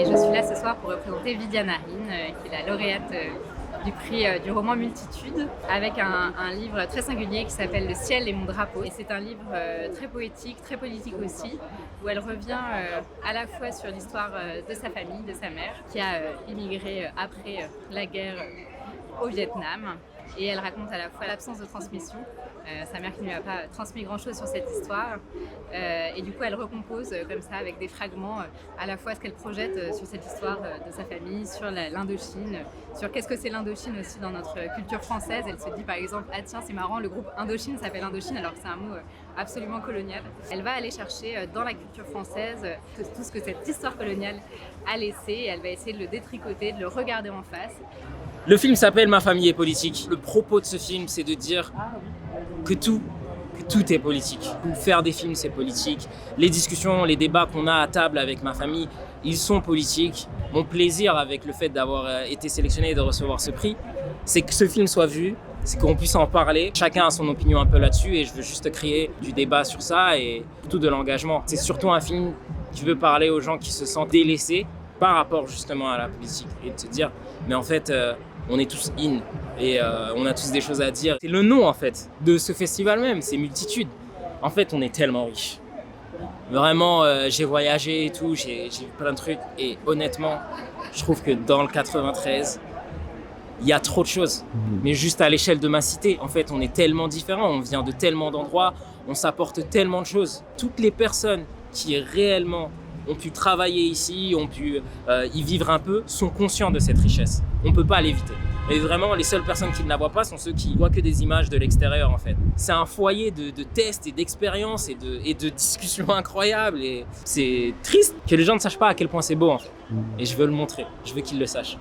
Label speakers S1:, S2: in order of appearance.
S1: et je suis là ce soir pour représenter Vidya Naren, qui est la lauréate du prix du roman Multitude, avec un livre très singulier qui s'appelle Le ciel est mon drapeau. Et c'est un livre très poétique, très politique aussi, où elle revient à la fois sur l'histoire de sa famille, de sa mère, qui a immigré après la guerre au Vietnam. Et elle raconte à la fois l'absence de transmission, sa mère qui ne lui a pas transmis grand-chose sur cette histoire. Et du coup, elle recompose comme ça avec des fragments à la fois ce qu'elle projette sur cette histoire de sa famille, sur l'Indochine, sur qu'est-ce que c'est l'Indochine aussi dans notre culture française. Elle se dit par exemple, ah tiens, c'est marrant, le groupe Indochine s'appelle Indochine alors que c'est un mot absolument colonial. Elle va aller chercher dans la culture française tout ce que cette histoire coloniale a laissé et elle va essayer de le détricoter, de le regarder en face.
S2: Le film s'appelle Ma famille est politique. Le propos de ce film, c'est de dire que tout est politique. Faire des films, c'est politique. Les discussions, les débats qu'on a à table avec ma famille, ils sont politiques. Mon plaisir avec le fait d'avoir été sélectionné et de recevoir ce prix, c'est que ce film soit vu, c'est qu'on puisse en parler. Chacun a son opinion un peu là-dessus et je veux juste créer du débat sur ça et surtout de l'engagement. C'est surtout un film qui veut parler aux gens qui se sentent délaissés par rapport justement à la politique et de se dire, mais en fait, on est tous in et on a tous des choses à dire. C'est le nom en fait de ce festival même, c'est Multitude. En fait, on est tellement riche. Vraiment, j'ai voyagé et tout, j'ai vu plein de trucs et honnêtement, je trouve que dans le 93, il y a trop de choses. Mais juste à l'échelle de ma cité, en fait, on est tellement différents, on vient de tellement d'endroits, on s'apporte tellement de choses. Toutes les personnes qui réellement ont pu travailler ici, ont pu y vivre un peu, sont conscients de cette richesse. On ne peut pas l'éviter. Mais vraiment, les seules personnes qui ne la voient pas sont ceux qui voient que des images de l'extérieur, en fait. C'est un foyer de tests et d'expériences et de discussions incroyables. Et c'est triste que les gens ne sachent pas à quel point c'est beau, en fait. Et je veux le montrer, je veux qu'ils le sachent.